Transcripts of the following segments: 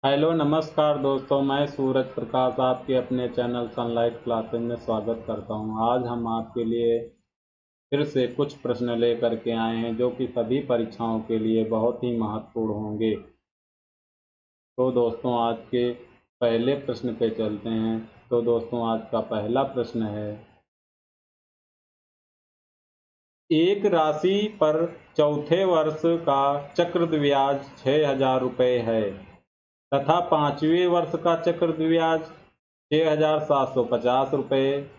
Hello नमस्कार दोस्तों, मैं सूरज प्रकाश आपके अपने चैनल सनलाइट क्लासेज में स्वागत करता हूं। आज हम आपके लिए फिर से कुछ प्रश्न लेकर के आए हैं जो कि सभी परीक्षाओं के लिए बहुत ही महत्वपूर्ण होंगे। तो दोस्तों आज के पहले प्रश्न पे चलते हैं। तो दोस्तों आज का पहला प्रश्न है, एक राशि पर चौथे वर्ष का चक्रवृद्धि ब्याज 6,000 रुपये है तथा पांचवें वर्ष का चक्रवृद्धि ब्याज 6,750 रुपये।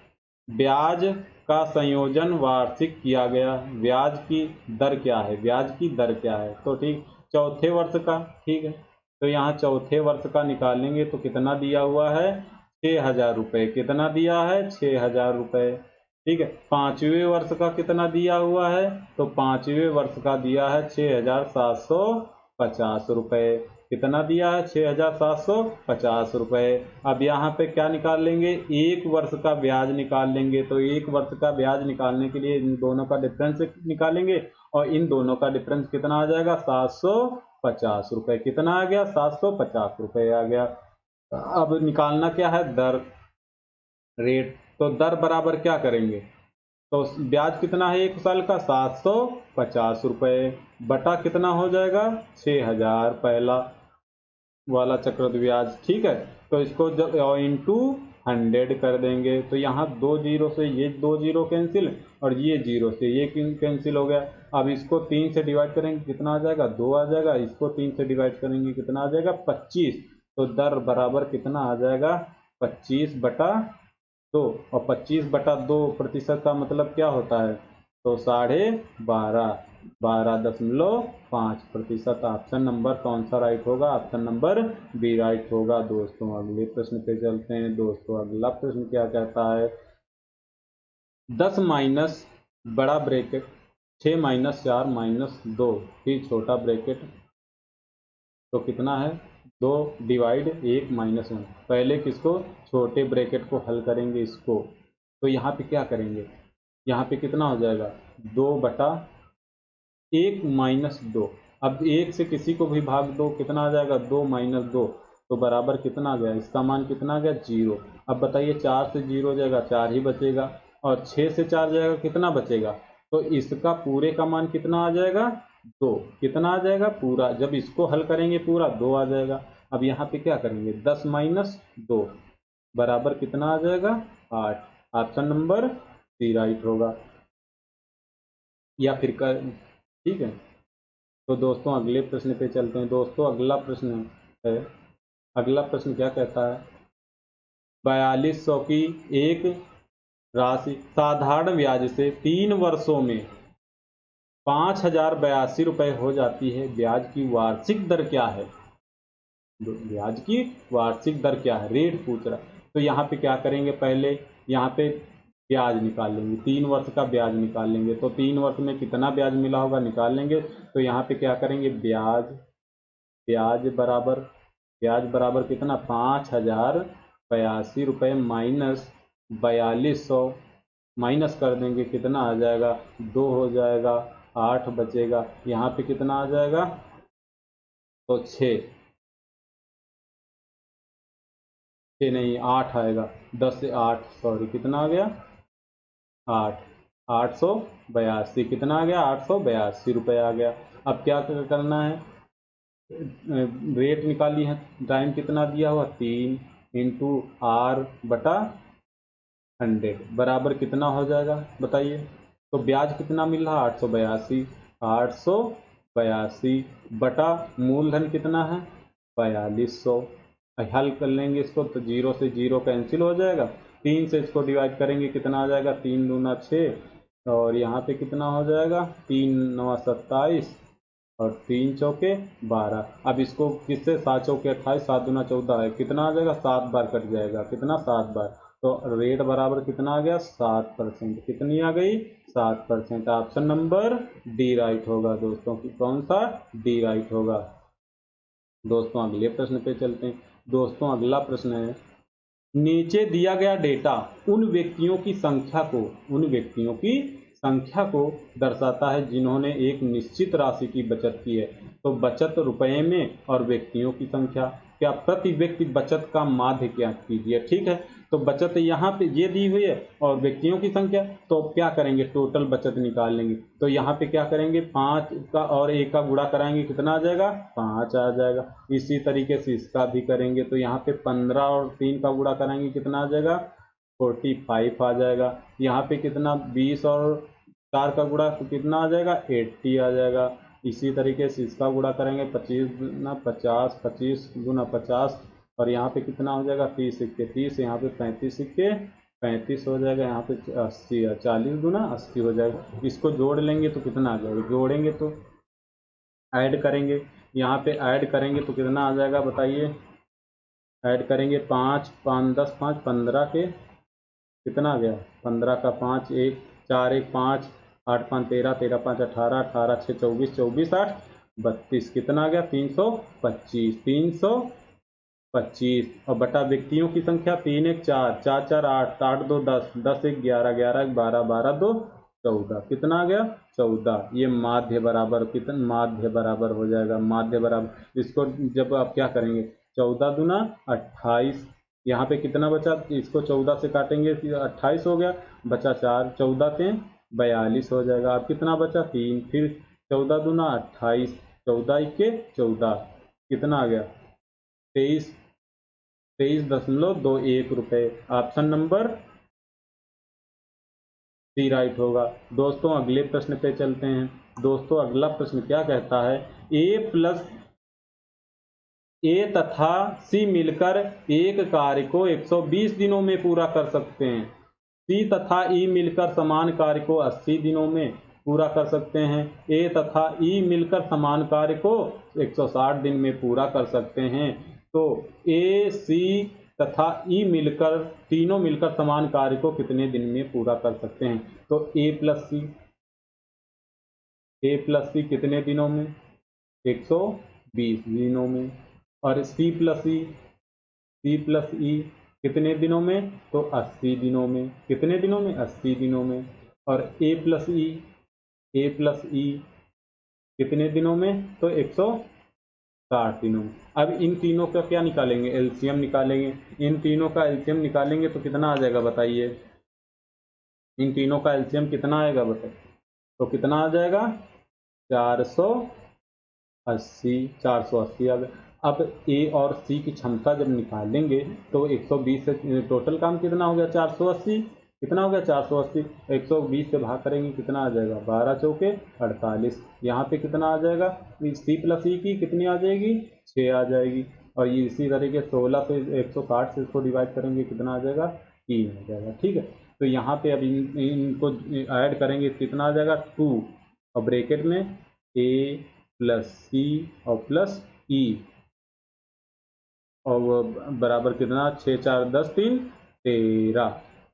ब्याज का संयोजन वार्षिक किया गया। ब्याज की दर क्या है? ब्याज की दर क्या है? तो ठीक, चौथे वर्ष का, ठीक है। तो यहाँ चौथे वर्ष का निकालेंगे तो कितना दिया हुआ है? 6,000 रुपये। कितना दिया है? 6,000 रुपये, ठीक है। पांचवें वर्ष का कितना दिया हुआ है? तो पांचवें वर्ष का दिया है 6,750 रुपये। कितना दिया है? 6,750 रुपये। अब यहाँ पे क्या निकाल लेंगे? एक वर्ष का ब्याज निकाल लेंगे। तो एक वर्ष का ब्याज निकालने के लिए इन दोनों का डिफरेंस निकालेंगे और इन दोनों का डिफरेंस कितना आ जाएगा? 750 रुपये। कितना आ गया? 750 रुपये आ गया। अब निकालना क्या है? दर, रेट। तो दर बराबर क्या करेंगे? तो ब्याज कितना है एक साल का? 750 रुपये बटा कितना हो जाएगा? 6,000 पहला वाला चक्रवृद्धि ब्याज, ठीक है। तो इसको जब इंटू 100 कर देंगे तो यहाँ 2 जीरो से ये 2 जीरो कैंसिल और ये जीरो से ये कैंसिल हो गया। अब इसको 3 से डिवाइड करेंगे, कितना आ जाएगा? 2 आ जाएगा। इसको 3 से डिवाइड करेंगे, कितना आ जाएगा? 25। तो दर बराबर कितना आ जाएगा? 25/2। और 25/2% का मतलब क्या होता है? तो 12.5, 12.5%। ऑप्शन नंबर कौन सा राइट होगा? ऑप्शन नंबर बी राइट होगा। दोस्तों अगले प्रश्न पे चलते हैं। दोस्तों अगला प्रश्न क्या कहता है? 10 माइनस बड़ा ब्रैकेट 6 माइनस 4 माइनस 2 फिर छोटा ब्रैकेट, तो कितना है? 2 डिवाइड 1 माइनस 1। पहले किसको? छोटे ब्रैकेट को हल करेंगे इसको। तो यहाँ पे क्या करेंगे? यहाँ पे कितना हो जाएगा? 2/1 माइनस 2। अब एक से किसी को भी भाग दो, कितना आ जाएगा? 2 माइनस 2। तो बराबर कितना आ गया? इसका मान कितना आ गया? 0। अब बताइए, 4 से 0 हो जाएगा, 4 ही बचेगा। और 6 से 4 जाएगा, कितना बचेगा? तो इसका पूरे का मान कितना आ जाएगा? 2। कितना आ जाएगा? पूरा। जब इसको हल करेंगे पूरा 2 आ जाएगा। अब यहाँ पे क्या करेंगे? 10 माइनस 2 बराबर कितना आ जाएगा? 8। ऑप्शन नंबर सी राइट होगा। या फिर कर, ठीक है। तो दोस्तों अगले प्रश्न पे चलते हैं। दोस्तों अगला प्रश्न है, अगला प्रश्न क्या कहता है? 4200 की एक राशि साधारण ब्याज से 3 वर्षों में 5,082 रुपये हो जाती है। ब्याज की वार्षिक दर क्या है? ब्याज की वार्षिक दर क्या है? रेट पूछ रहा है। तो यहाँ पे क्या करेंगे? पहले यहाँ पे ब्याज निकाल लेंगे, 3 वर्ष का ब्याज निकाल लेंगे। तो 3 वर्ष में कितना ब्याज मिला होगा निकाल लेंगे। तो यहाँ पे क्या करेंगे? ब्याज, ब्याज बराबर कितना? 5,082 रुपये माइनस 4200, माइनस कर देंगे, कितना आ जाएगा? 2 हो जाएगा, 8 बचेगा। यहाँ पे कितना आ जाएगा? तो 6 नहीं 8 आएगा। 10 से 8, सॉरी, कितना आ गया? 8। 882 कितना आ गया? 882 रुपये आ गया। अब क्या करना है? रेट निकाली है। टाइम कितना दिया हुआ? 3 इंटू आर बटा 100 बराबर कितना हो जाएगा बताइए? तो ब्याज कितना मिल रहा? 882। 882 बटा मूलधन कितना है? 4200। हल कर लेंगे इसको तो 0 से 0 कैंसिल हो जाएगा। 3 से इसको डिवाइड करेंगे, कितना आ जाएगा? 3 दूना 6 और यहाँ पे कितना हो जाएगा? 3 9 27 और 3 चौके 12। अब इसको किससे? 7 चौके 28, 7 दूना 14 है, कितना आ जाएगा? 7 बार कट जाएगा। कितना? 7 बार। तो रेट बराबर कितना आ गया? 7%। कितनी आ गई? 7%। ऑप्शन नंबर डी राइट होगा दोस्तों। की कौन सा? डी राइट होगा। दोस्तों अगले प्रश्न पे चलते हैं। दोस्तों अगला प्रश्न है, नीचे दिया गया डेटा उन व्यक्तियों की संख्या को दर्शाता है जिन्होंने एक निश्चित राशि की बचत की है। तो बचत रुपए में और व्यक्तियों की संख्या, क्या प्रति व्यक्ति बचत का माध्य क्या कीजिए। ठीक है, तो बचत यहाँ पे ये दी हुई है और व्यक्तियों की संख्या, तो क्या करेंगे, टोटल बचत निकाल लेंगे। तो यहाँ पे क्या करेंगे, 5 का और 1 का गुणा कराएंगे, कितना आ जाएगा, 5 आ जाएगा। इसी तरीके से इसका भी करेंगे, तो यहाँ पे 15 और 3 का गुणा कराएंगे, कितना आ जाएगा, 45 आ जाएगा। यहाँ पे कितना, 20 और 4 का गुणा तो कितना आ जाएगा, 80 आ जाएगा। इसी तरीके से इसका गुणा करेंगे, 25 गुना 50, 25 गुना 50, और यहाँ पे कितना हो जाएगा, 30 सिक्के 30, यहाँ पे 35 सिक्के 35 हो जाएगा, यहाँ पे 80, 40 गुना 80 हो जाएगा। इसको जोड़ लेंगे तो कितना आ जाएगा, जोड़ेंगे तो ऐड करेंगे, यहाँ पे ऐड करेंगे तो कितना आ जाएगा बताइए, ऐड करेंगे 5 5 10 5 15 के कितना आ गया, 15 का 5 1 4 1 5 8 5 13 13 5 18 18 6 24 24 8 32, कितना आ गया, 325 325, और बटा व्यक्तियों की संख्या 3 1 4 4 4 8 8 2 10 10 1 11 11 1 12 12 2 14, कितना आ गया, 14। ये माध्य बराबर कितना, माध्य बराबर हो जाएगा, माध्य बराबर। इसको जब आप क्या करेंगे, 14 दूना 28, यहाँ पे कितना बचा, इसको 14 से काटेंगे 28 हो गया, बचा 4, 14 से 42 हो जाएगा। अब कितना बचा, 3, फिर 14 दूना 28, 14 इक्के 14, कितना आ गया, 23 23.21 रुपये। ऑप्शन नंबर सी राइट होगा। दोस्तों अगले प्रश्न पे चलते हैं। दोस्तों अगला प्रश्न क्या कहता है, ए तथा सी मिलकर एक कार्य को 120 दिनों में पूरा कर सकते हैं। सी तथा ई मिलकर समान कार्य को 80 दिनों में पूरा कर सकते हैं। ए तथा ई मिलकर समान कार्य को 160 दिन में पूरा कर सकते हैं। तो ए सी तथा ई मिलकर, तीनों मिलकर समान कार्य को कितने दिन में पूरा कर सकते हैं। तो ए प्लस सी कितने दिनों में, 120 दिनों में। और सी प्लस ई कितने दिनों में, तो 80 दिनों में। कितने दिनों में, 80 दिनों में। और ए प्लस ई कितने दिनों में, तो 160 दिनों में। अब इन तीनों का क्या निकालेंगे, एलसीएम निकालेंगे। इन तीनों का एलसीएम निकालेंगे तो कितना आ जाएगा बताइए, इन तीनों का एलसीएम कितना आएगा बताइए, तो कितना आ जाएगा, 480 आ गया। अब ए और सी की क्षमता जब निकालेंगे तो 120 से टोटल काम कितना हो गया, 480, कितना हो गया, 480, 120 से भाग करेंगे कितना आ जाएगा, 12 चौके 48। यहाँ पे कितना आ जाएगा, सी प्लस ई की कितनी आ जाएगी, 6 आ जाएगी। और ये इसी तरीके 16 से 160 से इसको डिवाइड करेंगे कितना आ जाएगा, 3 आ जाएगा। ठीक है, तो यहाँ पे अब इनको ऐड करेंगे कितना आ जाएगा, 2, और ब्रैकेट में ए प्लस सी और प्लस ई, और बराबर कितना, 6 4 10 3 13।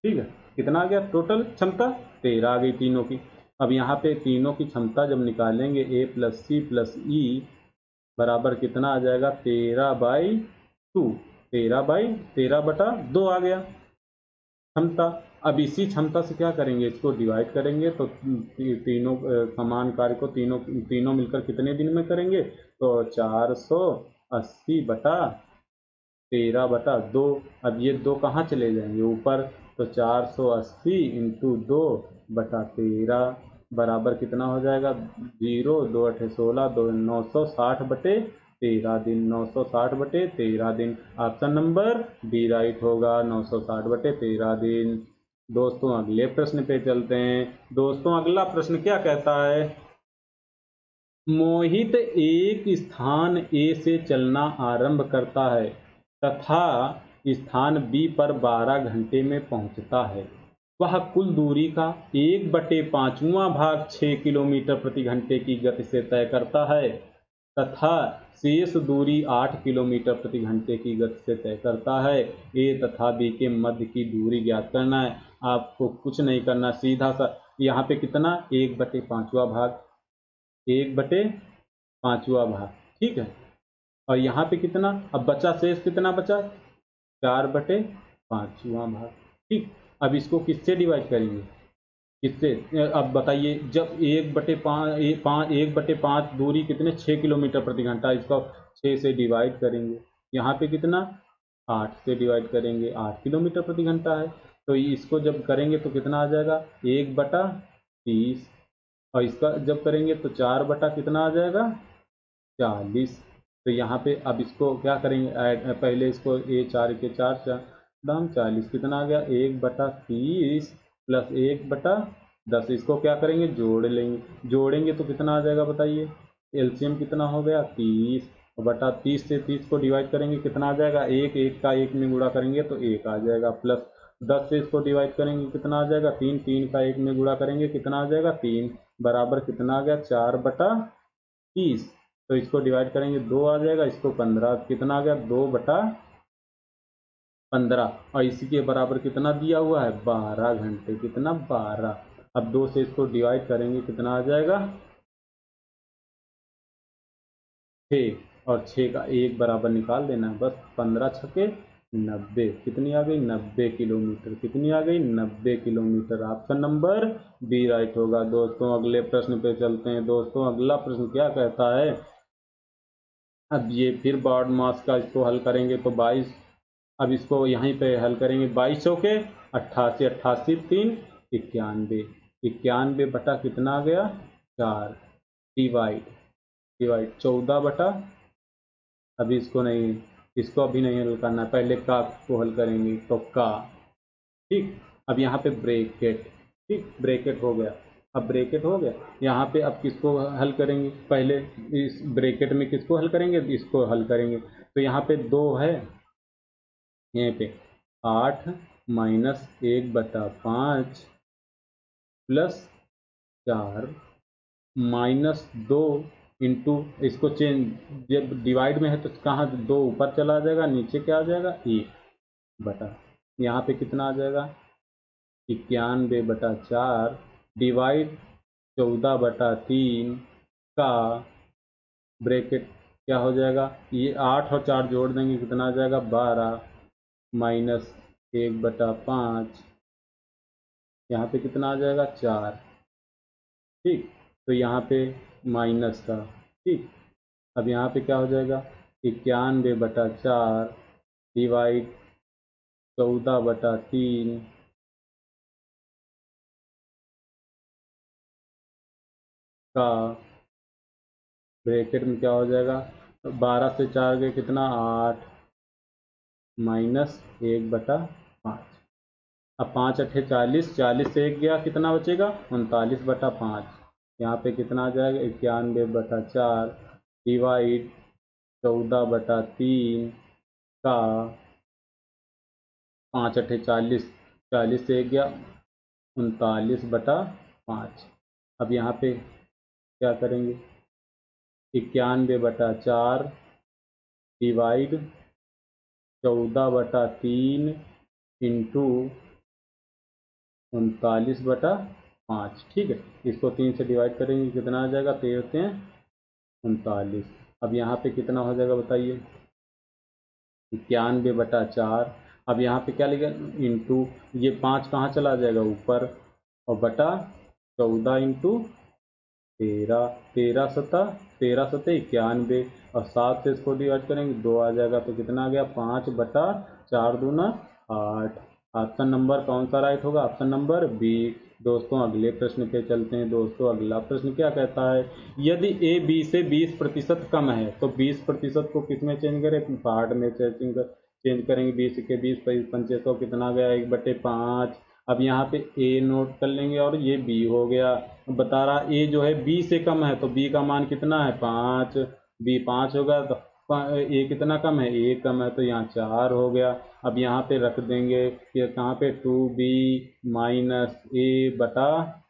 ठीक है, कितना आ गया, टोटल क्षमता 13 आ गई तीनों की। अब यहाँ पे तीनों की क्षमता जब निकालेंगे, ए प्लस सी प्लस ई बराबर कितना आ जाएगा, 13/2, 13/2 आ गया क्षमता। अब इसी क्षमता से क्या करेंगे, इसको डिवाइड करेंगे तो तीनों समान कार्य को तीनों मिलकर कितने दिन में करेंगे, तो 480/13/2। अब ये 2 कहाँ चले जाएंगे, ऊपर, तो 480 इंटू 2/13 बराबर कितना हो जाएगा, 0 2 8 16 2 960/13 दिन, 960/13 दिन। ऑप्शन नंबर बी राइट होगा, 960/13 दिन। दोस्तों अगले प्रश्न पे चलते हैं। दोस्तों अगला प्रश्न क्या कहता है, मोहित एक स्थान ए से चलना आरंभ करता है तथा स्थान बी पर 12 घंटे में पहुंचता है। वह कुल दूरी का 1/5वां भाग 6 किलोमीटर प्रति घंटे की गति से तय करता है तथा शेष दूरी 8 किलोमीटर प्रति घंटे की गति से तय करता है। ए तथा बी के मध्य की दूरी ज्ञात करना है। आपको कुछ नहीं करना, सीधा सा यहाँ पे कितना, 1/5वां भाग, 1/5वां भाग। ठीक है, और यहाँ पे कितना, अब बचा शेष कितना बचा, 4/5वां भाग। ठीक, अब इसको किससे डिवाइड करेंगे, इससे अब बताइए, जब 1/5 दूरी कितने 6 किलोमीटर प्रति घंटा, इसका 6 से डिवाइड करेंगे, यहाँ पे कितना 8 से डिवाइड करेंगे, 8 किलोमीटर प्रति घंटा है। तो इसको जब करेंगे तो कितना आ जाएगा 1/30, और इसका जब करेंगे तो 4 बटा कितना आ जाएगा 40। तो यहाँ पे अब इसको क्या करेंगे पहले इसको 4 के 4 दाम 40 कितना आ गया 1/30 प्लस 1/10, इसको क्या करेंगे जोड़ लेंगे, जोड़ेंगे तो कितना आ जाएगा बताइए, एलसीएम कितना हो गया 30 बटा 30 से 30 को डिवाइड करेंगे कितना आ जाएगा 1, 1 का 1 में गुणा करेंगे तो 1 आ जाएगा, प्लस 10 से इसको डिवाइड करेंगे कितना आ जाएगा 3, 3 का 1 में गुणा करेंगे कितना आ जाएगा 3, बराबर कितना आ गया 4/30। तो इसको डिवाइड करेंगे 2 आ जाएगा, इसको 15 कितना आ गया 2/15, और इसी के बराबर कितना दिया हुआ है 12 घंटे, कितना 12। अब 2 से इसको डिवाइड करेंगे कितना आ जाएगा 6, और 6 का 1 बराबर निकाल देना है बस, 15 छके 90, कितनी आ गई 90 किलोमीटर, कितनी आ गई 90 kilometre. Option number B right होगा। दोस्तों अगले प्रश्न पे चलते हैं। दोस्तों अगला प्रश्न क्या कहता है, अब ये फिर बॉड मास का इसको हल करेंगे तो 22, अब इसको यहीं पे हल करेंगे, 22 चौके 88, 88 3 91, 91 बटा कितना आ गया 4, डिवाइड डिवाइड 14 बटा, अभी इसको नहीं, इसको अभी नहीं हल करना, पहले का को हल करेंगे तो का, ठीक। अब यहाँ पे ब्रैकेट, ठीक ब्रैकेट हो गया, अब ब्रैकेट हो गया, यहाँ पे अब किसको हल करेंगे, पहले इस ब्रैकेट में किसको हल करेंगे, इसको हल करेंगे, तो यहाँ पे 2 है, यहाँ पे 8 माइनस 1/5 प्लस 4 माइनस 2 इंटू, इसको चेंज, जब डिवाइड में है तो कहाँ 2 ऊपर चला जाएगा, नीचे क्या आ जाएगा 1 बटा, यहाँ पे कितना आ जाएगा 91/4 डिवाइड 14/3 का ब्रैकेट क्या हो जाएगा, ये 8 और 4 जोड़ देंगे कितना आ जाएगा 12 माइनस 1/5, यहाँ पे कितना आ जाएगा 4, ठीक। तो यहाँ पे माइनस का, ठीक। अब यहाँ पे क्या हो जाएगा 91/4 डिवाइड 14/3 का ब्रैकेट में क्या हो जाएगा, 12 से 4 गए कितना 8 माइनस 1/5, अब 5 अट्ठे 40, 40 से 1 गया कितना बचेगा 39/5, यहाँ पे कितना आ जाएगा 91/4 डिवाइड 14/3 का 5 अट्ठे 40, 40 से 1 गया 39/5। अब यहाँ पे क्या करेंगे 91/4 डिवाइड 14/3 इंटू 39/5, ठीक है। इसको 3 से डिवाइड करेंगे कितना आ जाएगा 39। अब यहाँ पे कितना हो जाएगा बताइए 91/4, अब यहाँ पे क्या लिखा इंटू, ये 5 कहाँ चला जाएगा ऊपर, और बटा 14 इंटू 13, 13 सते 91, और 7 से इसको डिवाइड करेंगे 2 आ जाएगा, तो कितना आ गया 5/4 दूना 8। ऑप्शन नंबर कौन सा राइट होगा, ऑप्शन नंबर बी। दोस्तों अगले प्रश्न पे चलते हैं। दोस्तों अगला प्रश्न क्या कहता है, यदि ए बी से 20% कम है तो 20% को किस में चेंज करें, पार्ट में चेंज करेंगे, 20 के 20 पंचे 100 कितना गया 1/5। अब यहाँ पे ए नोट कर लेंगे और ये बी हो गया, बता रहा ए जो है बी से कम है तो बी का मान कितना है 5, बी 5 होगा, तो ए कितना कम है, ए कम है तो यहाँ 4 हो गया। अब यहाँ पे रख देंगे ये कहाँ पे 2b माइनस ए बटा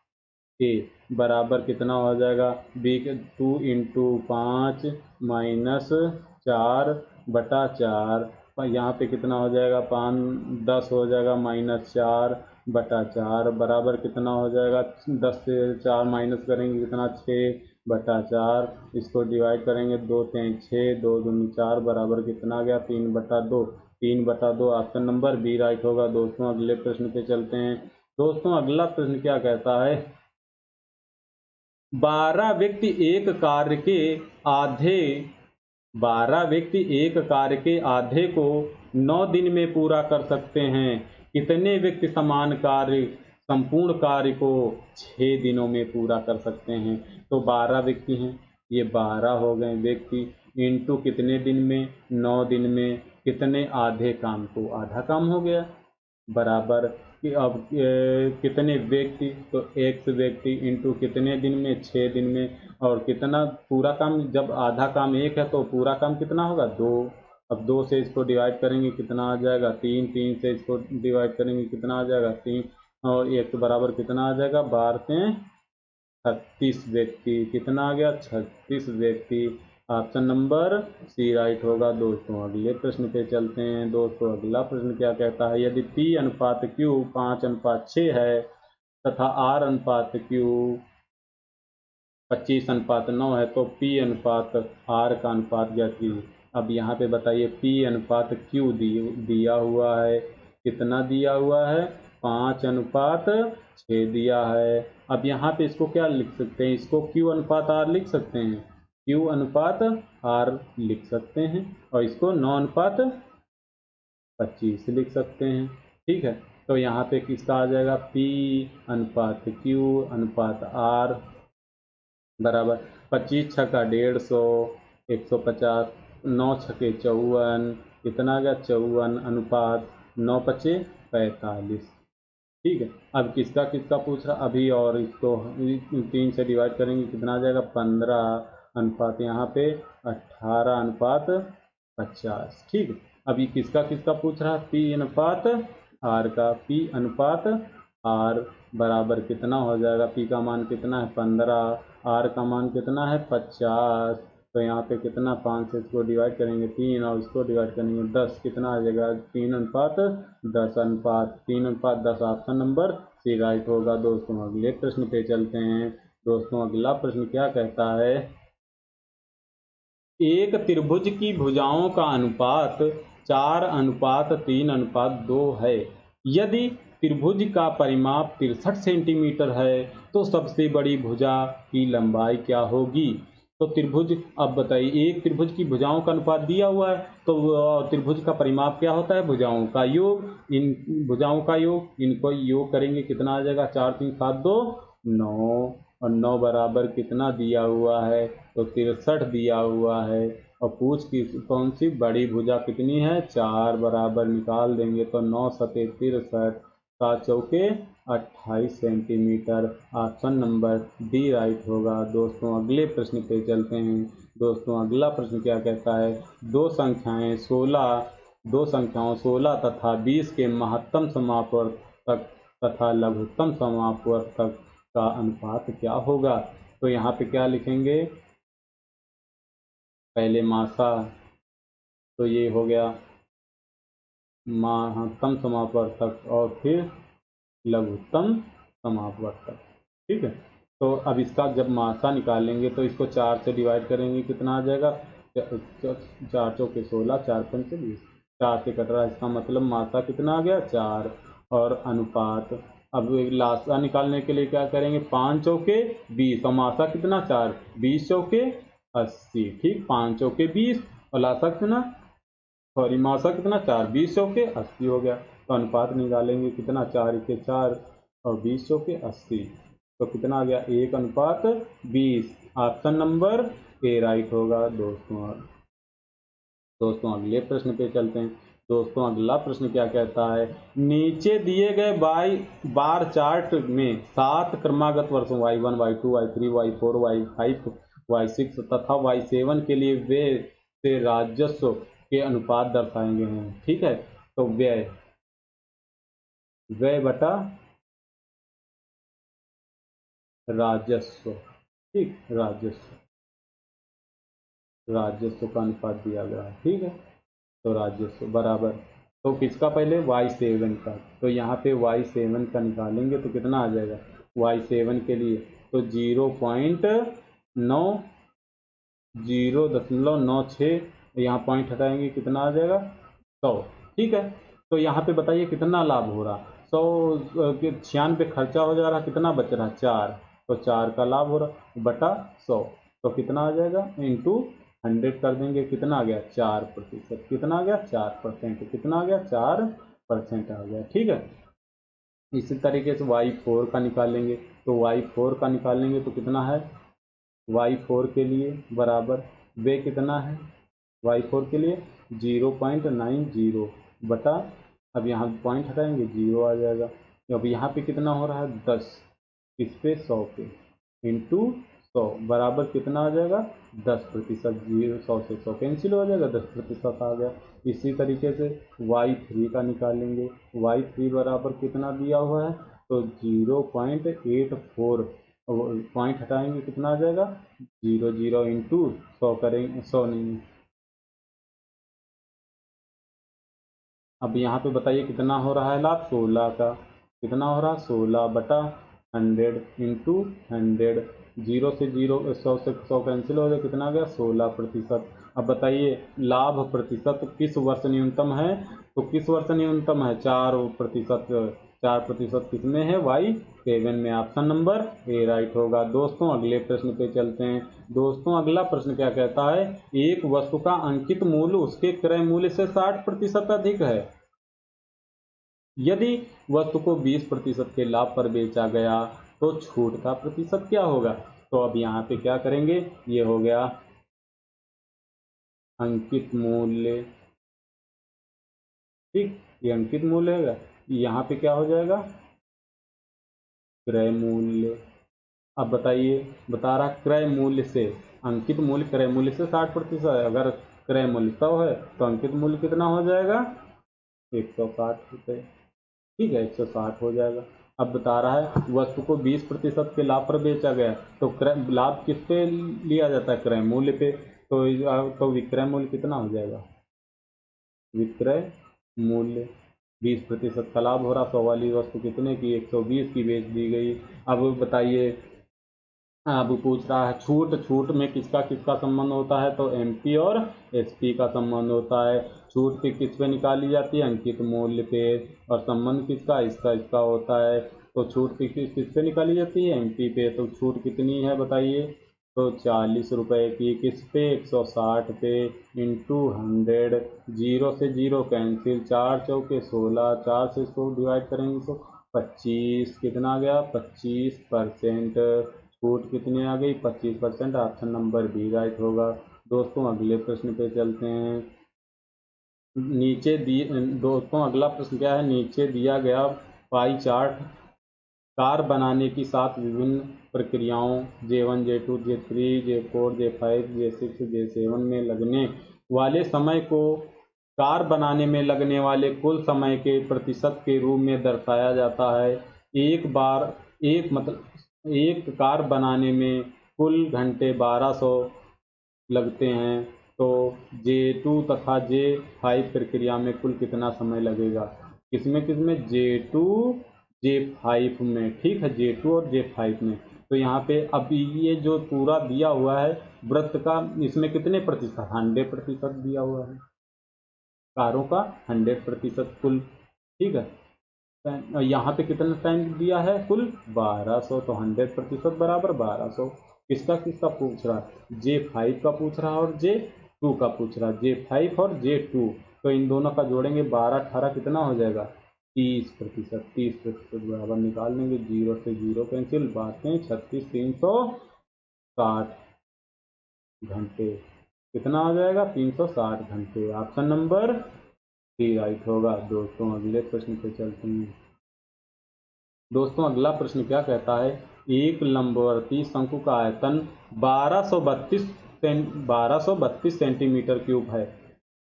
ए बराबर कितना हो जाएगा, बी के 2 इंटू 5 माइनस 4/4, यहाँ पे कितना हो जाएगा 5 10 हो जाएगा माइनस 4/4 बराबर कितना हो जाएगा, 10 से 4 माइनस करेंगे कितना 6/4, इसको डिवाइड करेंगे 2 3 6 2 दूनी 4 बराबर कितना आ गया 3/2, 3/2 ऑप्शन नंबर बी राइट होगा। दोस्तों अगले प्रश्न पे चलते हैं। दोस्तों अगला प्रश्न क्या कहता है, 12 व्यक्ति एक कार्य के आधे 12 व्यक्ति एक कार्य के आधे को 9 दिन में पूरा कर सकते हैं। कितने व्यक्ति समान कार्य संपूर्ण कार्य को 6 दिनों में पूरा कर सकते हैं? तो 12 व्यक्ति हैं, ये 12 हो गए व्यक्ति, इंटू कितने दिन में, 9 दिन में, कितने आधे काम को, आधा काम हो गया, बराबर कि अब कितने व्यक्ति, तो x व्यक्ति इंटू कितने दिन में, 6 दिन में, और कितना पूरा काम, जब आधा काम 1 है तो पूरा काम कितना होगा, 2। अब 2 से इसको डिवाइड करेंगे कितना आ जाएगा, 3, 3 से इसको डिवाइड करेंगे कितना आ जाएगा, 3, और 1 बराबर कितना आ जाएगा, 12 से 36 व्यक्ति, कितना आ गया, 36 व्यक्ति। ऑप्शन नंबर सी राइट होगा। दोस्तों अगले प्रश्न पे चलते हैं। दोस्तों अगला प्रश्न क्या कहता है, यदि P अनुपात Q 5:6 है तथा R अनुपात Q 25:9 है तो P अनुपात R का अनुपात ज्ञात कीजिए। अब यहाँ पे बताइए P अनुपात Q दिया हुआ है, कितना दिया हुआ है, 5:6 दिया है। अब यहाँ पे इसको क्या लिख सकते हैं, इसको Q अनुपात R लिख सकते हैं, Q अनुपात R लिख सकते हैं, और इसको 9:25 लिख सकते हैं। ठीक है, तो यहाँ पे किसका आ जाएगा, P अनुपात Q अनुपात R बराबर 25 छक्का 150, 150, 9 छक्के 54, कितना आ गया, 54 अनुपात 9 पचे 45। ठीक है, अब किसका किसका पूछ रहा अभी, और इसको 3 से डिवाइड करेंगे कितना आ जाएगा, 15 अनुपात यहाँ पे 18 अनुपात 50। ठीक है, अभी किसका किसका पूछ रहा, P अनुपात R का, P अनुपात R बराबर कितना हो जाएगा, P का मान कितना है 15, R का मान कितना है 50, तो यहाँ पे कितना, 5 से इसको डिवाइड करेंगे 3 और इसको डिवाइड करेंगे 10, कितना आ जाएगा, 3 अनुपात 10 अनुपात 3 अनुपात 10। ऑप्शन नंबर सी राइट होगा। दोस्तों अगले प्रश्न पे चलते हैं। दोस्तों अगला प्रश्न क्या कहता है, एक त्रिभुज की भुजाओं का अनुपात 4:3:2 है। यदि त्रिभुज का परिमाप 63 सेंटीमीटर है तो सबसे बड़ी भुजा की लंबाई क्या होगी? तो त्रिभुज, अब बताइए, एक त्रिभुज की भुजाओं का अनुपात दिया हुआ है, तो त्रिभुज का परिमाप क्या होता है, भुजाओं का योग, इन भुजाओं का योग, इनको योग करेंगे कितना आ जाएगा, 4 3 7 2 9, और 9 बराबर कितना दिया हुआ है, तो 63 दिया हुआ है। और पूछ की कौन सी बड़ी भुजा कितनी है, 4 बराबर निकाल देंगे तो 9 सते 63, 7 चौके 28 centimetre. Option number D right होगा। दोस्तों अगले प्रश्न पे चलते हैं। दोस्तों अगला प्रश्न क्या कहता है, दो संख्याओं 16 तथा 20 के महत्तम समापवर्तक तथा लघुत्तम समापवर्तक का अनुपात क्या होगा? तो यहाँ पे क्या लिखेंगे, पहले मासा, तो ये हो गया महत्तम समापवर्तक और फिर लघुत्तम समापवर्तक। ठीक है, तो अब इसका जब मासा निकालेंगे तो इसको 4 से डिवाइड करेंगे कितना आ जाएगा, 4 चौके 16, 4 पंचे 20, 4 से कट रहा है, इसका मतलब मासा कितना आ गया, 4, और अनुपात, अब लासा निकालने के लिए क्या करेंगे, 5 चौके 20 और मासा कितना 4, 20 चौके 80। ठीक, 5 चौके 20 और लासा कितना, सॉरी मासा कितना 4, 20 चौके 80 हो गया। तो अनुपात निकालेंगे कितना, 4 के 4 और 20 चौके 80, तो कितना आ गया, 1:20। ऑप्शन नंबर ए राइट होगा। दोस्तों अगले प्रश्न पे चलते हैं। दोस्तों अगला प्रश्न क्या कहता है, नीचे दिए गए बार चार्ट में 7 क्रमागत वर्षों y1 y2 y3 y4 y5 y6 तथा y7 के लिए व्यय से राजस्व के अनुपात दर्शाए गए हैं। ठीक है, तो व्यय बटा राजस्व, ठीक, राजस्व का अनुपात दिया गया है। ठीक है, तो राजस्व बराबर, तो किसका पहले, y7 का, तो यहाँ पे y7 का निकालेंगे तो कितना आ जाएगा, y7 के लिए तो 0.96, यहाँ पॉइंट हटाएंगे कितना आ जाएगा, 100। ठीक है, तो यहाँ पे बताइए कितना लाभ हो रहा, 96 खर्चा हो जा रहा, कितना बच रहा 4, तो 4 का लाभ हो रहा बटा 100, तो कितना आ जाएगा इंटू 100 कर देंगे, कितना आ गया 4%, कितना आ गया 4%, कितना आ गया 4% आ गया। ठीक है, इसी तरीके से y4 का निकालेंगे, तो y4 का निकालेंगे तो कितना है, y4 के लिए बराबर वे कितना है, y4 के लिए 0.90 बटा, अब यहाँ पॉइंट हटाएंगे 0 आ जाएगा। अब यहाँ पे कितना हो रहा है 10, किस पे 100 पे, इंटू 100 बराबर कितना आ जाएगा 10%, 100 से 100 कैंसिल हो जाएगा, 10% आ गया। इसी तरीके से y3 का निकालेंगे, y3 बराबर कितना दिया हुआ है, तो 0.84, पॉइंट हटाएंगे कितना आ जाएगा 0 इंटू 100 करेंगे, 100 नहीं, अब यहाँ पे बताइए कितना हो रहा है लाभ 16 का, कितना हो रहा 16 बटा 100 इंटू 100, 0 से 0, 100 से 100 कैंसिल हो गया, कितना आ गया 16%। अब बताइए लाभ प्रतिशत किस वर्ष न्यूनतम है, तो किस वर्ष न्यूनतम है 4%, 4% किसमें है y7 में, ऑप्शन नंबर ए राइट होगा। दोस्तों अगले प्रश्न पे चलते हैं। दोस्तों अगला प्रश्न क्या कहता है, एक वस्तु का अंकित मूल्य उसके क्रय मूल्य से 60% अधिक है, यदि वस्तु को 20% के लाभ पर बेचा गया तो छूट का प्रतिशत क्या होगा। तो अब यहाँ पे क्या करेंगे, ये हो गया अंकित मूल्य, ठीक, ये अंकित मूल्य होगा, यहाँ पे क्या हो जाएगा क्रय मूल्य। अब बताइए, बता रहा क्रय मूल्य से, अंकित मूल्य क्रय मूल्य से 60% है, अगर क्रय मूल्य 100 है तो अंकित मूल्य कितना हो जाएगा 160 रुपये, ठीक है 160 हो जाएगा। अब बता रहा है वस्तु को 20% के लाभ पर बेचा गया, तो क्रय लाभ किस पे लिया जाता है क्रय मूल्य पे, तो विक्रय मूल्य कितना हो जाएगा, विक्रय मूल्य 20% का लाभ हो रहा, 100 वाली वस्तु कितने की 120 की बेच दी गई। अब बताइए, अब पूछ रहा है छूट, छूट में किसका किसका संबंध होता है, तो एमपी और एसपी का संबंध होता है। छूट किस पे निकाली जाती है, अंकित मूल्य पे, और संबंध किसका, इसका इसका होता है। तो छूट किस पे निकाली जाती है, एमपी पे। तो छूट कितनी है बताइए, तो 40 रुपये की, किस पे 160 पे, इंटू 100, 0 से 0 कैंसिल, 4 चौके 16, 4 से इसको डिवाइड करेंगे तो 25, कितना आ गया 25%, छूट कितनी आ गई 25%, ऑप्शन नंबर बी राइट होगा। दोस्तों अगले प्रश्न पे चलते हैं। नीचे दोस्तों अगला प्रश्न क्या है, नीचे दिया गया पाई चार्ट कार बनाने की 7 विभिन्न प्रक्रियाओं J1, J2, J3, J4, J5, J6, J7 में लगने वाले समय को कार बनाने में लगने वाले कुल समय के प्रतिशत के रूप में दर्शाया जाता है। एक कार बनाने में कुल घंटे 1200 लगते हैं, तो J2 तथा J5 प्रक्रिया में कुल कितना समय लगेगा, किसमें किसमें J2 J5 में, ठीक है J2 और J5 में। तो यहाँ पे अब ये जो पूरा दिया हुआ है वृत्त का, इसमें कितने प्रतिशत 100% दिया हुआ है, कारों का 100% कुल, ठीक है। यहाँ पे कितना टाइम दिया है कुल 1200, तो 100% बराबर 1200। किसका किसका पूछ रहा है, J5 का पूछ रहा है और J2 का पूछ रहा है, J5 और J2, तो इन दोनों का जोड़ेंगे 12 18 कितना हो जाएगा 30%, 30% बराबर निकाल लेंगे, 0 से 0 कैंसिल, बातें 36, 360 घंटे, कितना हो जाएगा 360 घंटे, ऑप्शन नंबर डी राइट होगा। दोस्तों अगले प्रश्न पे चलते हैं। दोस्तों अगला प्रश्न क्या कहता है, एक लंबवर्ती शंकु का आयतन 1232 सेंटीमीटर क्यूब है,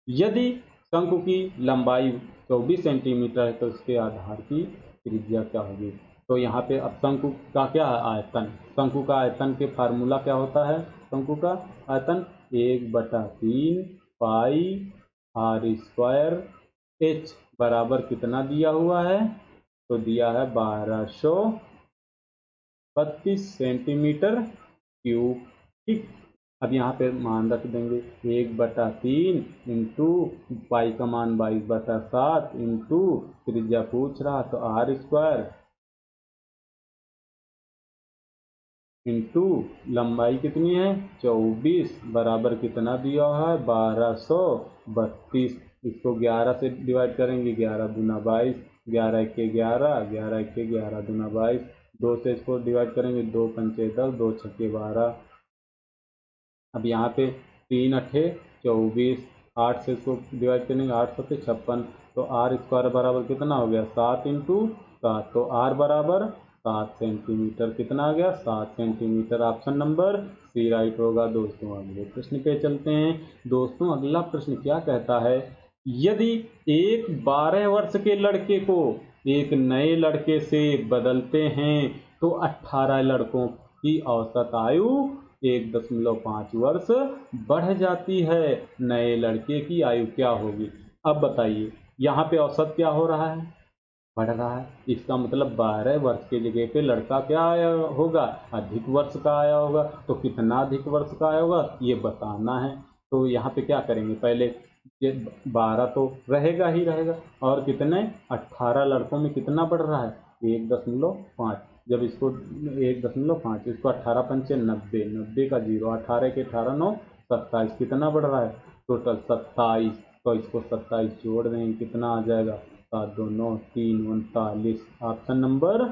यदि शंकु की लंबाई 24 सेंटीमीटर है तो इसके आधार की त्रिज्या क्या होगी। तो यहाँ पे अब शंकु का क्या है आयतन, शंकु का आयतन के फार्मूला क्या होता है, शंकु का आयतन 1/3 पाई r स्क्वायर h बराबर कितना दिया हुआ है, तो दिया है 1232 सेंटीमीटर क्यूब, ठीक। अब यहाँ पे मान रख देंगे 1/3 इंटू पाई का मान 22/7 इंटू त्रिज्या पूछ रहा तो r² इंटू लंबाई कितनी है 24 बराबर कितना दिया है 1232। इसको 11 से डिवाइड करेंगे 11 दूना 22, 11 एके 11, 11 एके 11 दूना 22, 2 से इसको डिवाइड करेंगे 2 पंचे 10, 2 छक्के 12। अब यहाँ पे 3 अठे 24, 8 से इसको डिवाइड करेंगे 8 सत्ते 56, तो r² बराबर कितना हो गया 7 इंटू 7, तो r बराबर 7 सेंटीमीटर। कितना आ गया 7 centimetre. Option number C right होगा। दोस्तों अगले प्रश्न पे चलते हैं। दोस्तों अगला प्रश्न क्या कहता है, यदि एक 12 वर्ष के लड़के को एक नए लड़के से बदलते हैं तो 18 लड़कों की औसत आयु 1.5 वर्ष बढ़ जाती है। नए लड़के की आयु क्या होगी। अब बताइए यहाँ पे औसत क्या हो रहा है, बढ़ रहा है। इसका मतलब 12 वर्ष की जगह पे लड़का क्या आया होगा, अधिक वर्ष का आया होगा। तो कितना अधिक वर्ष का आया होगा ये बताना है। तो यहाँ पे क्या करेंगे, पहले ये 12 तो रहेगा ही रहेगा, और कितने 18 लड़कों में कितना बढ़ रहा है 1.5। जब इसको 1.5, इसको 18 पंचे 90, 90 का 0, 18 के 18 9 27, कितना बढ़ रहा है टोटल 27। तो इसको 27 जोड़ देंगे कितना आ जाएगा 7 2 9 3 39। ऑप्शन नंबर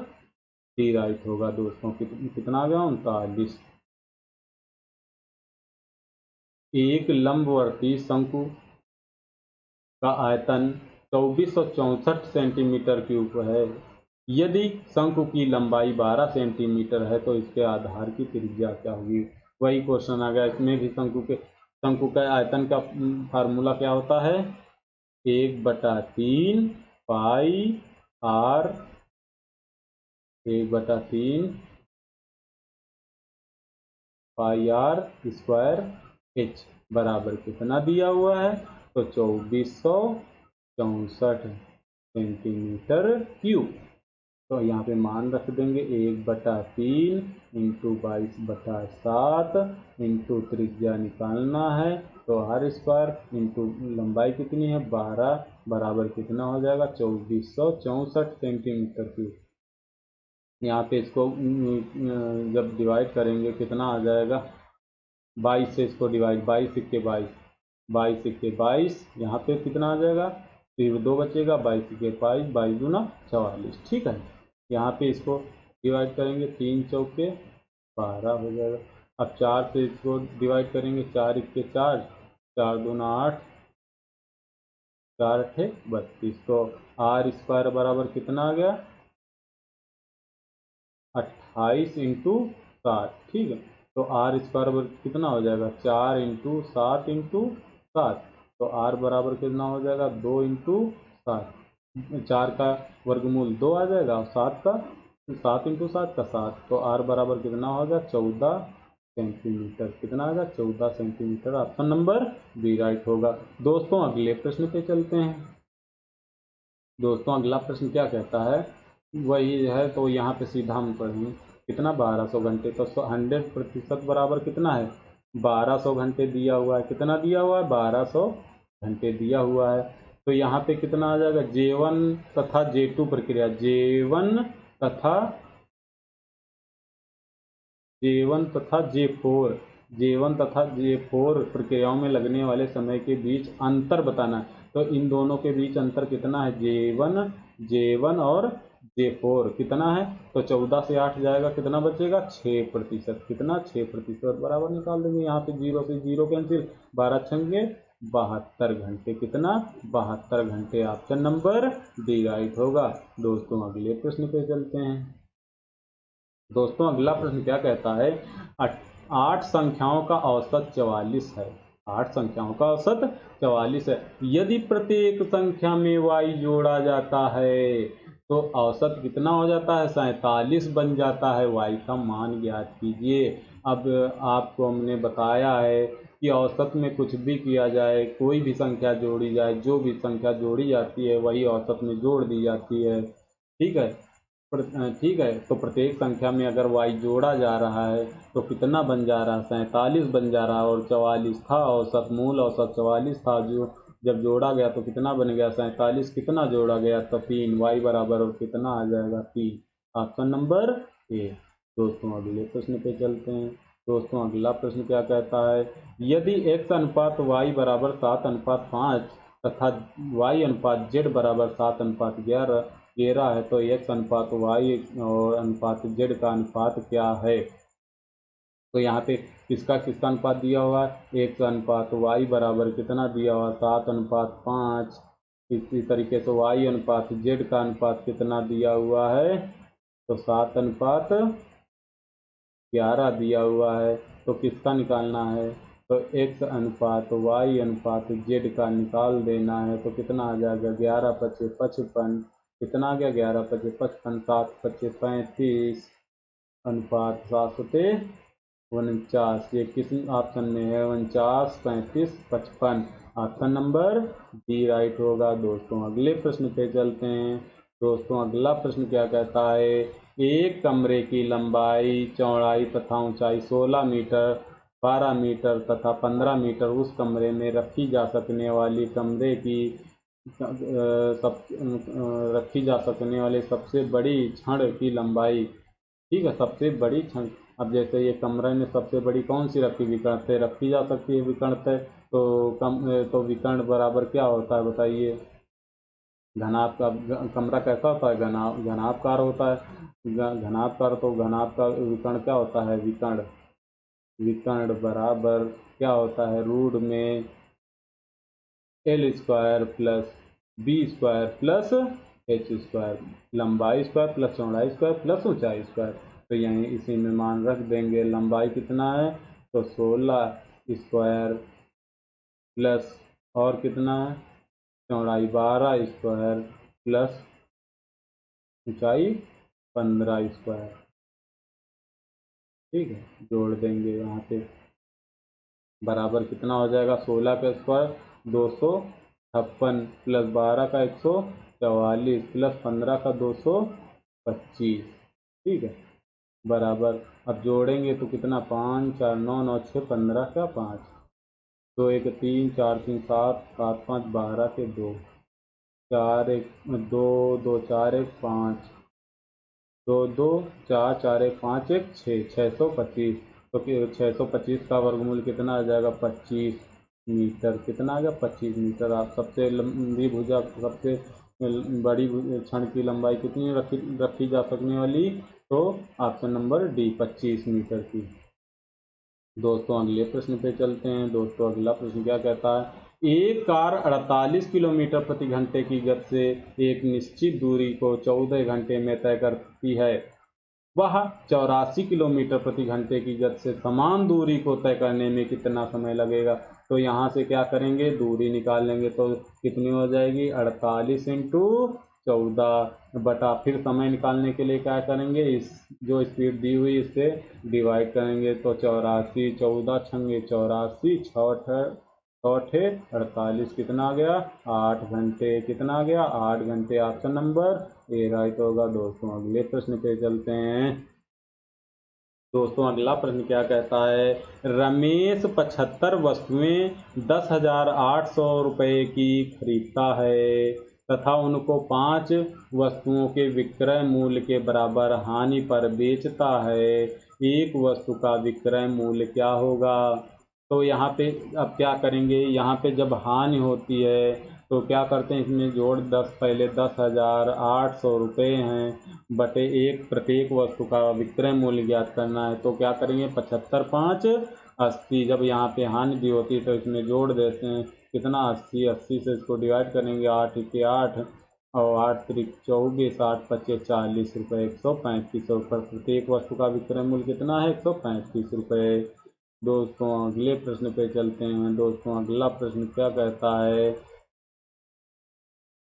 डी राइट होगा। दोस्तों कितना आ गया 39। एक लंबवर्ती शंकु का आयतन 2464 सेंटीमीटर क्यूब है। यदि शंकु की लंबाई 12 सेंटीमीटर है तो इसके आधार की त्रिज्या क्या होगी। वही क्वेश्चन आ गया, इसमें भी शंकु का आयतन का फार्मूला क्या होता है 1/3 पाई r, 1/3 पाई r² h बराबर कितना दिया हुआ है तो 2464 सेंटीमीटर क्यूब। तो यहाँ पे मान रख देंगे 1/3 इंटू 22/7 इंटू त्रिज्या निकालना है तो r² इंटू लंबाई कितनी है 12 बराबर कितना हो जाएगा 2464 सेंटीमीटर क्यूब। यहाँ पे इसको जब डिवाइड करेंगे कितना आ जाएगा 22 से इसको डिवाइड 22 सिक्के 22, 22 सिक्के 22, यहाँ पे कितना आ जाएगा फिर 2 बचेगा 22 सिक्के 22, 22 दूना 44। ठीक है, यहाँ पे इसको डिवाइड करेंगे 3 चौके 12 हो जाएगा। अब 4 से इसको डिवाइड करेंगे 4 इक्के 4, 4 दूना 8, 4 अठे 32। तो r² बराबर कितना आ गया 28 इंटू 7। ठीक है, तो r² कितना हो जाएगा 4 इंटू 7 इंटू 7, तो r बराबर कितना हो जाएगा 2 इंटू 7, 4 का वर्गमूल 2 आ जाएगा और 7 इंटू 7 का 7, तो r बराबर कितना होगा 14 सेंटीमीटर। कितना आएगा 14 centimetre. Option number B right होगा। दोस्तों अगले प्रश्न पे चलते हैं। दोस्तों अगला प्रश्न क्या कहता है, वही है तो यहाँ पे सीधा हम पढ़ेंगे कितना 1200 घंटे, तो 100% बराबर कितना है 1200 घंटे दिया हुआ है। कितना दिया हुआ है 1200 घंटे दिया हुआ है। तो यहाँ पे कितना आ जाएगा J1 तथा J2 प्रक्रिया, J1 तथा J4 प्रक्रियाओं में लगने वाले समय के बीच अंतर बताना है। तो इन दोनों के बीच अंतर कितना है J1 और J4 कितना है, तो 14 से 8 जाएगा कितना बचेगा 6%। कितना 6% बराबर निकाल देंगे। यहाँ पे 0 से 0 कैंसिल, 12 छंगे 72 घंटे। कितना 72 घंटे। ऑप्शन नंबर डी राइट होगा। दोस्तों अगले प्रश्न पे चलते हैं। दोस्तों अगला प्रश्न क्या कहता है, 8 संख्याओं का औसत 44 है। 8 संख्याओं का औसत 44 है। यदि प्रत्येक संख्या में y जोड़ा जाता है तो औसत कितना हो जाता है 47 बन जाता है। y का मान ज्ञात कीजिए। अब आपको हमने बताया है कि औसत में कुछ भी किया जाए, कोई भी संख्या जोड़ी जाए, जो भी संख्या जोड़ी जाती है वही औसत में जोड़ दी जाती है। ठीक है, ठीक है, तो प्रत्येक संख्या में अगर y जोड़ा जा रहा है तो कितना बन जा रहा है, 47 बन जा रहा है, और 44 था औसत, मूल औसत 44 था, जो जब जोड़ा गया तो कितना बन गया 47, कितना जोड़ा गया तो 3, y बराबर और कितना आ जाएगा 3, ऑप्शन नंबर ए। दोस्तों अगले प्रश्न पे चलते हैं। दोस्तों अगला प्रश्न क्या कहता है, यदि x अनुपात y बराबर 7:5 तथा y अनुपात z बराबर 7:11 है तो x अनुपात y और अनुपात z का अनुपात क्या है। तो यहाँ पे किसका किसका अनुपात दिया हुआ है, x अनुपात y बराबर कितना दिया हुआ 7:5। इसी तरीके से y अनुपात z का अनुपात कितना दिया हुआ है, तो 7:11 दिया हुआ है। तो किसका निकालना है, तो x अनुपात y अनुपात z का निकाल देना है। तो कितना आ जाएगा 11×5=55, कितना आ गया 11×5=55, 7×5=35 अनुपात 7×49, ये किस ऑप्शन में है 49, 35, 55, ऑप्शन नंबर डी राइट होगा। दोस्तों अगले प्रश्न पे चलते हैं। दोस्तों अगला प्रश्न क्या कहता है, एक कमरे की लंबाई, चौड़ाई तथा ऊंचाई 16 मीटर, 12 मीटर तथा 15 मीटर उस कमरे में रखी जा सकने वाली कमरे की रखी जा सकने वाली सबसे बड़ी छड़ की लंबाई, ठीक है, सबसे बड़ी छड़। अब जैसे ये कमरे में सबसे बड़ी कौन सी रखी विकर्ण से रखी जा सकती है विकर्ण से, तो विकर्ण बराबर क्या होता है बताइए, घनाभ का, कमरा कैसा होता है घनाभकार होता है, घनाभकार, तो घनाभ का विकर्ण क्या होता है विकर्ण, विकर्ण बराबर क्या होता है रूट में L² plus B² plus H², लंबाई स्क्वायर प्लस चौड़ाई स्क्वायर प्लस ऊंचाई स्क्वायर। तो यहीं इसी में मान रख देंगे, लंबाई कितना है तो 16² प्लस और कितना है चौड़ाई 12² प्लस ऊंचाई 15², ठीक है, जोड़ देंगे यहाँ पे, बराबर कितना हो जाएगा 16 का स्क्वायर 256 प्लस 12 का 144 प्लस 15 का 225, ठीक है, बराबर। अब जोड़ेंगे तो कितना 5 4 9 9 6 15 का 5, 2 1 3 4 3 7 7 5 12 के 2, 4 1 2 2 4 1 5, 2 2 4 4 1 5 1 6, 625। तो 625 का वर्गमूल कितना आ जाएगा 25 मीटर, कितना आ गया 25 मीटर। आप सबसे लंबी भुजा, सबसे बड़ी छड़ की लंबाई कितनी रखी जा सकने वाली, तो ऑप्शन नंबर डी 25 मीटर की। दोस्तों अगले प्रश्न पे चलते हैं। दोस्तों अगला प्रश्न क्या कहता है, एक कार 48 किलोमीटर प्रति घंटे की गति से एक निश्चित दूरी को 14 घंटे में तय करती है, वह 84 किलोमीटर प्रति घंटे की गति से समान दूरी को तय करने में कितना समय लगेगा। तो यहाँ से क्या करेंगे, दूरी निकाल लेंगे, तो कितनी हो जाएगी 48 इंटू 14 बटा, फिर समय निकालने के लिए क्या करेंगे, इस जो स्पीड दी हुई इससे डिवाइड करेंगे। तो 84, 14 छंगे 84, 6 48, कितना आ गया 8 घंटे, कितना आ गया 8 घंटे, ऑप्शन नंबर ए राइट होगा। दोस्तों अगले प्रश्न पे चलते हैं। दोस्तों अगला प्रश्न क्या कहता है, रमेश 75 वस्तुएं 10,800 रुपये की खरीदता है तथा उनको 5 वस्तुओं के विक्रय मूल्य के बराबर हानि पर बेचता है, एक वस्तु का विक्रय मूल्य क्या होगा। तो यहाँ पे अब क्या करेंगे, यहाँ पे जब हानि होती है तो क्या करते हैं, इसमें जोड़ 10, पहले 10,800 रुपये हैं बटे एक, प्रत्येक वस्तु का विक्रय मूल्य ज्ञात करना है। तो क्या करेंगे 75 5 80, जब यहाँ पे हानि भी होती है तो इसमें जोड़ देते हैं, कितना 80, 80 से इसको डिवाइड करेंगे, 8 के 8 और 8 त्रिक 24, 8 पच्चे 40 रुपये, 135 रुपये, प्रत्येक वस्तु का विक्रय मूल्य कितना है 135 रुपये। दोस्तों अगले प्रश्न पे चलते हैं। दोस्तों अगला प्रश्न क्या कहता है,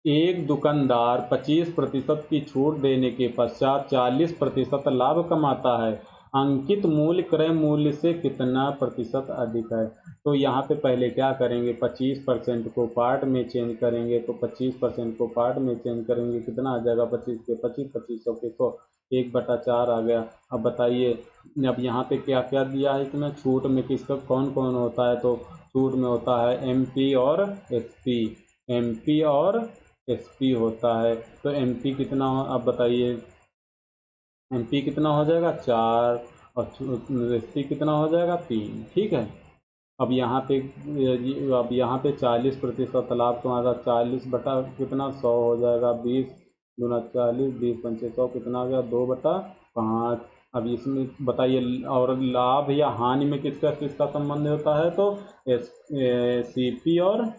एक दुकानदार 25% की छूट देने के पश्चात 40% लाभ कमाता है अंकित मूल्य क्रय मूल्य से कितना प्रतिशत अधिक है। तो यहाँ पे पहले क्या करेंगे, 25% को पार्ट में चेंज करेंगे, तो 25% को पार्ट में चेंज करेंगे, कितना आ जाएगा, 25 के 25, 2500 के 100, 1/4 आ गया। अब बताइए, अब यहाँ पे क्या क्या दिया है इसमें, छूट में किसका कौन कौन होता है, तो छूट में होता है एमपी और एसपी, एमपी और एसपी होता है। तो एमपी कितना, अब बताइए, एमपी कितना हो जाएगा 4, और एसपी कितना हो जाएगा 3, ठीक है। अब यहाँ पे 40% लाभ तुम्हारा 40 बटा कितना 100 हो जाएगा, 20 × 40, 20×5 100, कितना आ गया 2/5। अब इसमें बताइए, और लाभ या हानि में किसका किसका संबंध होता है, तो सीपी और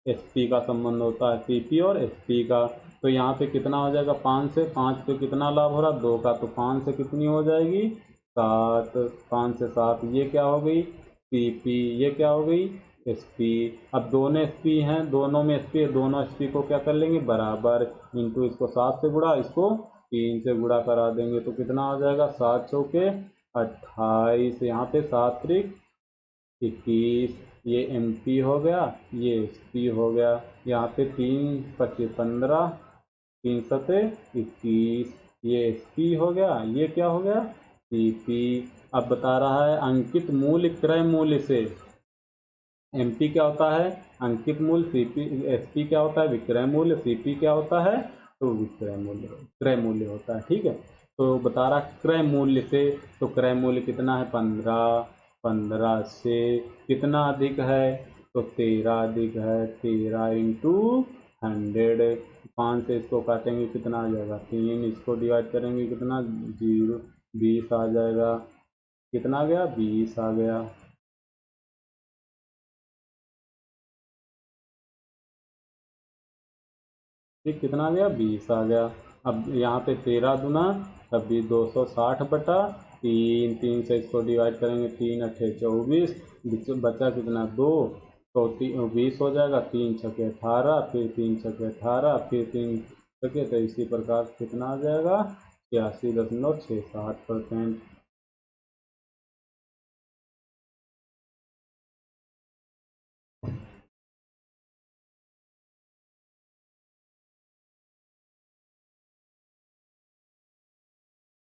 एसपी का संबंध होता है, सीपी और एसपी का। तो यहाँ पे कितना हो जाएगा, 5 से 5 पे कितना लाभ हो रहा है 2 का, तो 5 से कितनी हो जाएगी 7, 5 से 7, ये क्या हो गई सीपी, ये क्या हो गई एसपी। अब दोनों एसपी हैं, दोनों में एसपी है, दोनों एसपी को क्या कर लेंगे बराबर, इंटू इसको 7 से गुणा, इसको 3 से गुणा करा देंगे, तो कितना हो जाएगा 7 चौके 28, यहाँ पे 7 त्रिक 21, ये एमपी हो गया, ये एसपी हो गया। यहाँ पे 3 25 15, 3 सते 21, ये एसपी हो गया, ये क्या हो गया सीपी। अब बता रहा है अंकित मूल्य क्रय मूल्य से, एमपी क्या होता है अंकित मूल्य, सीपी एसपी क्या होता है विक्रय मूल्य, सीपी क्या होता है तो विक्रय मूल्य क्रय मूल्य होता है, ठीक है। तो बता रहा क्रय मूल्य से, तो क्रय मूल्य कितना है 15, 15 से कितना अधिक है, तो 13 अधिक है, 13 इंटू 100, 5 से इसको काटेंगे कितना आ जाएगा 3, इसको डिवाइड करेंगे कितना 0, 20 आ जाएगा, कितना आ गया 20 आ गया। ठीक, कितना आ गया 20 आ गया। अब यहाँ पे 13 दूना तब भी 260/3, 3 से इसको डिवाइड करेंगे, 3 अट्ठे 24, बचा कितना 2, तो 20 हो जाएगा, 3 छके 18, फिर 3 छके 18, फिर 3 छके, तो इसी प्रकार कितना आ जाएगा 86.67%।